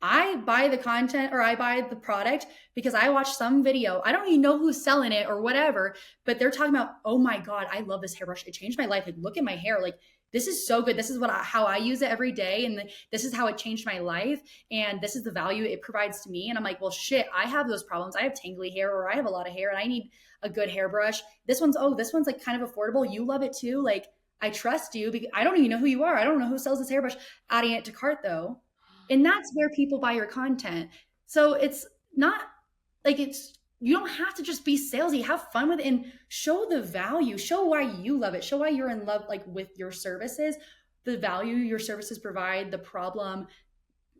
I buy the content or I buy the product because I watched some video. I don't even know who's selling it or whatever, but they're talking about, oh my God, I love this hairbrush. It changed my life. Like, look at my hair. Like, this is so good. This is how I use it every day. And this is how it changed my life. And this is the value it provides to me. And I'm like, well, shit, I have those problems. I have tangly hair, or I have a lot of hair and I need a good hairbrush. This one's like kind of affordable. You love it too. Like, I trust you because I don't even know who you are. I don't know who sells this hairbrush. Adding it to cart though. And that's where people buy your content. So it's not like you don't have to just be salesy. Have fun with it and show the value. Show why you love it. Show why you're in love, like, with your services, the value your services provide, the problem,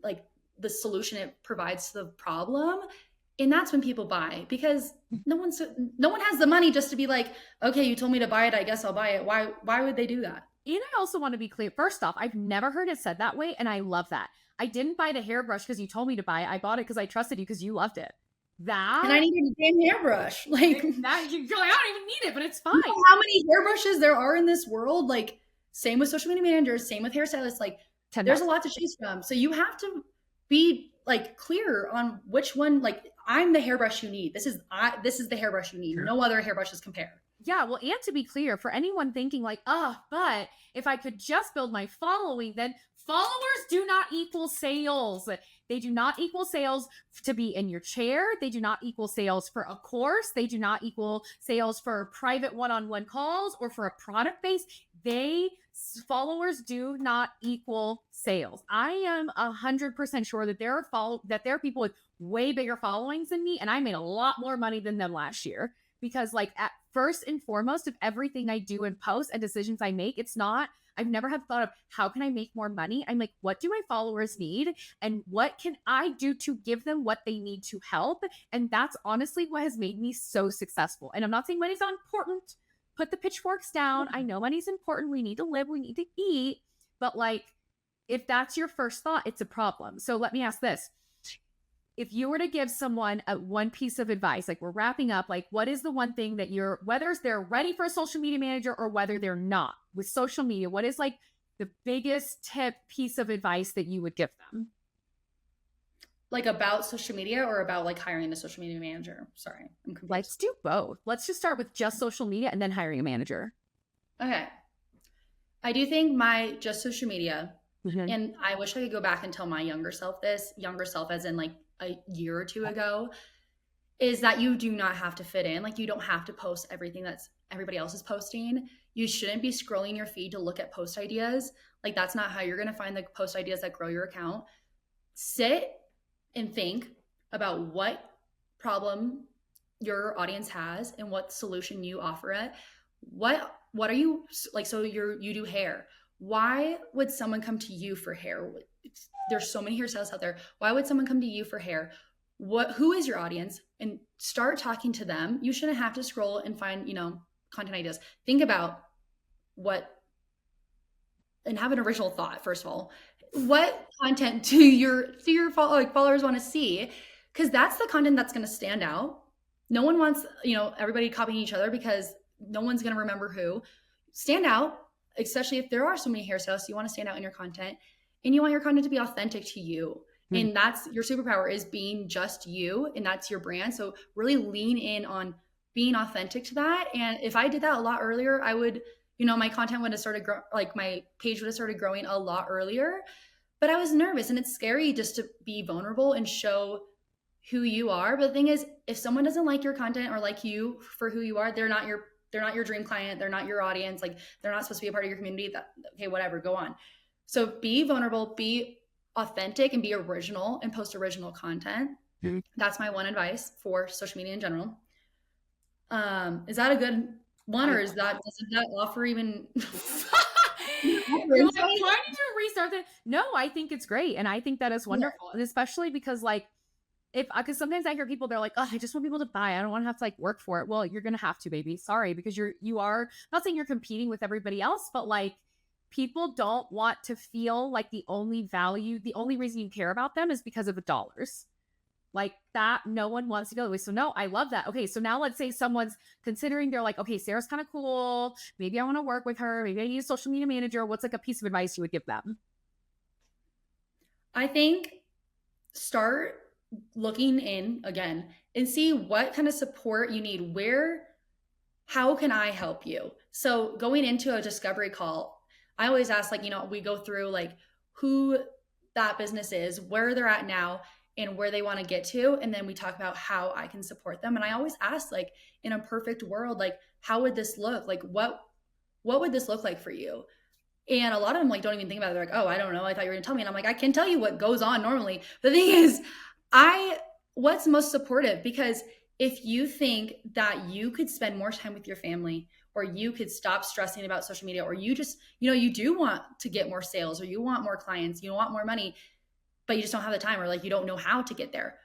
like the solution it provides to the problem. And that's when people buy, because no one has the money just to be like, okay, you told me to buy it, I guess I'll buy it. Why would they do that? And I also want to be clear. First off, I've never heard it said that way. And I love that. I didn't buy the hairbrush because you told me to buy it. I bought it because I trusted you because you loved it. And I needed a damn hairbrush. Like, that, you're like, I don't even need it, but it's fine. You know how many hairbrushes there are in this world? Like, same with social media managers, same with hairstylists. Like, there's a lot to choose from. So you have to be like clear on which one. Like, I'm the hairbrush you need. This is the hairbrush you need. Sure. No other hairbrushes compare. Yeah, well, and to be clear, for anyone thinking like, but if I could just build my following, then followers do not equal sales. They do not equal sales to be in your chair. They do not equal sales for a course. They do not equal sales for private one-on-one calls or for a product base. Followers do not equal sales. I am 100% sure that there are people with way bigger followings than me, and I made a lot more money than them last year. Because, like, at first and foremost of everything I do and post and decisions I make, I've never had thought of how can I make more money? I'm like, what do my followers need? And what can I do to give them what they need to help? And that's honestly what has made me so successful. And I'm not saying money's not important. Put the pitchforks down. I know money's important. We need to live. We need to eat. But, like, if that's your first thought, it's a problem. So let me ask this. If you were to give someone one piece of advice, like, we're wrapping up, like, what is the one thing that whether they're ready for a social media manager or whether they're not with social media, what is like the biggest piece of advice that you would give them? Like, about social media or about like hiring a social media manager? Sorry, I'm confused. Let's do both. Let's just start with just social media and then hiring a manager. Okay. I do think my just social media And I wish I could go back and tell my younger self as in like a year or two ago, is that you do not have to fit in. Like, you don't have to post everything that's everybody else is posting. You shouldn't be scrolling your feed to look at post ideas. Like, that's not how you're going to find the post ideas that grow your account. Sit and think about what problem your audience has and what solution you offer it. What are you like? So you do hair. Why would someone come to you for hair? There's so many hairstylists out there. Why would someone come to you for hair? Who is your audience? And start talking to them. You shouldn't have to scroll and find, content ideas. Think about and have an original thought. First of all, what content do your followers want to see? Because that's the content that's going to stand out. No one wants, everybody copying each other, because no one's going to remember who. Stand out, especially if there are so many hairstylists. You want to stand out in your content, and you want your content to be authentic to you. Mm-hmm. And that's your superpower, is being just you, and that's your brand. So really lean in on being authentic to that. And if I did that a lot earlier, I would, my content would have started my page would have started growing a lot earlier. But I was nervous, and it's scary just to be vulnerable and show who you are. But the thing is, if someone doesn't like your content or like you for who you are, they're not your dream client. They're not your audience. Like, they're not supposed to be a part of your community. Okay, whatever, go on. So be vulnerable, be authentic, and be original, and post original content. Mm-hmm. That's my one advice for social media in general. Is that a good one, or doesn't that offer even? You're like, why did you restart it? No, I think it's great, and I think that is wonderful, and especially because because sometimes I hear people, they're like, oh, I just want people to buy. I don't want to have to work for it. Well, you're gonna have to, baby. Sorry, because you are not saying you're competing with everybody else, but people don't want to feel like the only reason you care about them is because of the dollars. Like that, no one wants to go away. So no, I love that. Okay, so now let's say someone's considering, they're like, okay, Sarah's kind of cool. Maybe I want to work with her. Maybe I need a social media manager. What's a piece of advice you would give them? I think start looking in again and see what kind of support you need. How can I help you? So going into a discovery call, I always ask, we go through who that business is, where they're at now, and where they want to get to. And then we talk about how I can support them. And I always ask, in a perfect world, how would this look? What would this look like for you? And a lot of them don't even think about it. They're like, oh, I don't know. I thought you were going to tell me. And I'm like, I can tell you what goes on normally. The thing is, what's most supportive? Because if you think that you could spend more time with your family, or you could stop stressing about social media, or you just, you do want to get more sales, or you want more clients, you want more money, but you just don't have the time, or you don't know how to get there.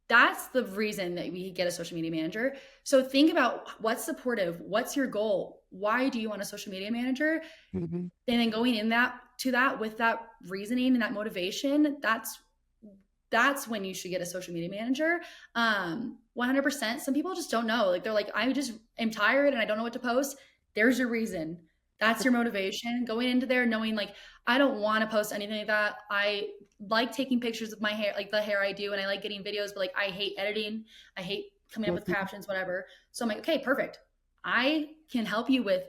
That's the reason that we get a social media manager. So think about what's supportive, what's your goal? Why do you want a social media manager? Mm-hmm. And then going in with that reasoning and that motivation, that's when you should get a social media manager. 100%. Some people just don't know. They're like, I just am tired and I don't know what to post. There's your reason. That's your motivation. Going into there knowing I don't want to post anything like that. I like taking pictures of my hair, the hair I do, and I like getting videos, but I hate editing. I hate coming up with captions, whatever. So I'm like, okay, perfect. I can help you with,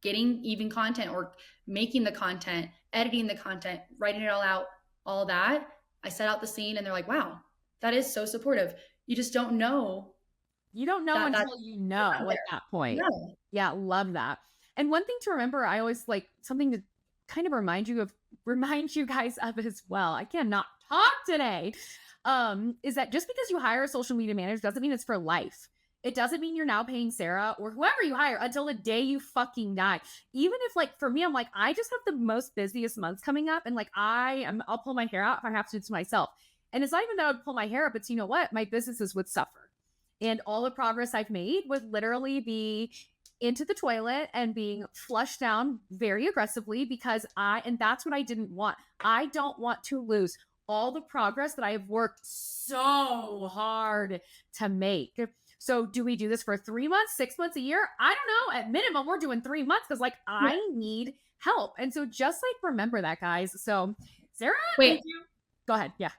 getting even content, or making the content, editing the content, writing it all out, all that. I set out the scene, and they're like, wow, that is so supportive. You just don't know. You don't know until you know at that point. No. Yeah, love that. And one thing to remember, I always something to kind of remind you guys of as well. I cannot talk today. Is that just because you hire a social media manager doesn't mean it's for life. It doesn't mean you're now paying Sarah or whoever you hire until the day you fucking die. Even if for me, I'm I just have the most busiest months coming up, and I'll pull my hair out if I have to do it to myself. And it's not even that I would pull my hair up, it's my businesses would suffer. And all the progress I've made would literally be into the toilet and being flushed down very aggressively, because and that's what I didn't want. I don't want to lose all the progress that I have worked so hard to make. So do we do this for 3 months, 6 months, a year? I don't know. At minimum, we're doing 3 months, because I need help. And so just remember that, guys. So Sarah, wait, go ahead. Yeah.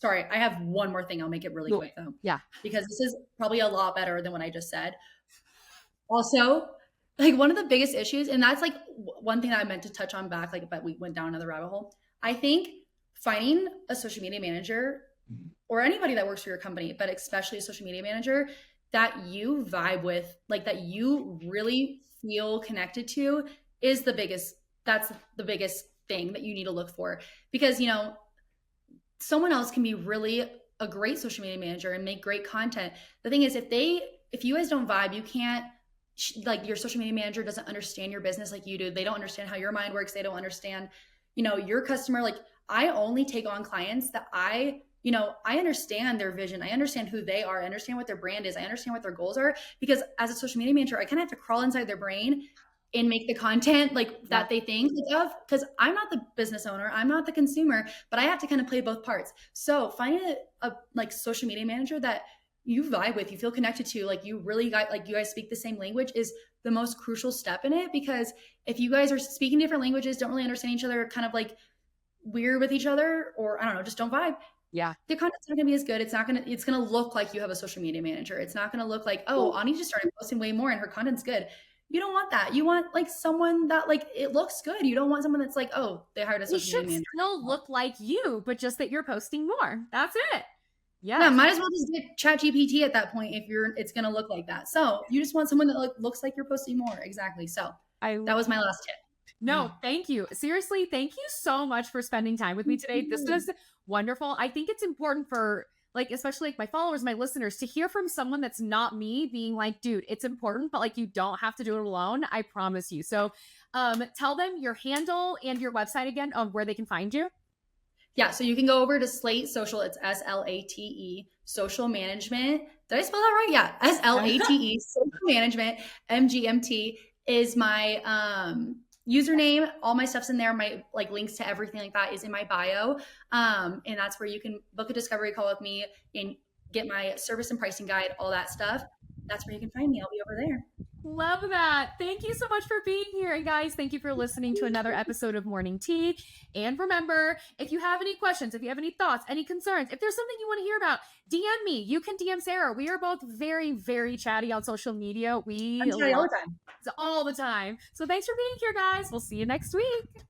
Sorry, I have one more thing. I'll make it really quick though. Yeah. Because this is probably a lot better than what I just said. Also, like one of the biggest issues, and that's like one thing that I meant to touch on back, like, but we went down another rabbit hole. I think finding a social media manager or anybody that works for your company, but especially a social media manager that you vibe with, like that you really feel connected to, is the biggest, that's the biggest thing that you need to look for. Because, you know, someone else can be really a great social media manager and make great content. The thing is, if you guys don't vibe, you can't, like, your social media manager doesn't understand your business like you do. They don't understand how your mind works. They don't understand, you know, your customer. Like, I only take on clients that I understand their vision. I understand who they are. I understand what their brand is. I understand what their goals are, because as a social media manager, I kind of have to crawl inside their brain and make the content like that they think of, because I'm not the business owner, I'm not the consumer, but I have to kind of play both parts. So finding a like social media manager that you vibe with, you feel connected to, like you really got, like you guys speak the same language, is the most crucial step in it. Because if you guys are speaking different languages, don't really understand each other, kind of like weird with each other, or I don't know, just don't vibe, the content's not gonna be as good. It's gonna look like you have a social media manager. It's not gonna look like, oh, Ani just started posting way more and her content's good. You don't want that. You want like someone that like it looks good. You don't want someone that's like, oh, they hired a social media manager. It should still look like you, but just that you're posting more. That's it. Yeah, might as well just get ChatGPT at that point if it's gonna look like that. So you just want someone that looks like you're posting more. Exactly. So that was my last tip. No, thank you. Seriously, thank you so much for spending time with me today. This was wonderful. I think it's important for, like, especially like my followers, my listeners, to hear from someone that's not me being like, dude, it's important, but like you don't have to do it alone. I promise you. So tell them your handle and your website again on where they can find you. Yeah, so you can go over to Slate Social. It's SLATE, Social Management. Did I spell that right? Yeah, SLATE, Social Management, MGMT is my username. All my stuff's in there. My like links to everything like that is in my bio. And that's where you can book a discovery call with me and get my service and pricing guide, all that stuff. That's where you can find me. I'll be over there. Love that. Thank you so much for being here. And guys, thank you for listening to another episode of Morning Tea. And remember, if you have any questions, if you have any thoughts, any concerns, if there's something you want to hear about, DM me. You can DM Sarah. We are both very, very chatty on social media. I'm chatty all the time. All the time. So thanks for being here, guys. We'll see you next week.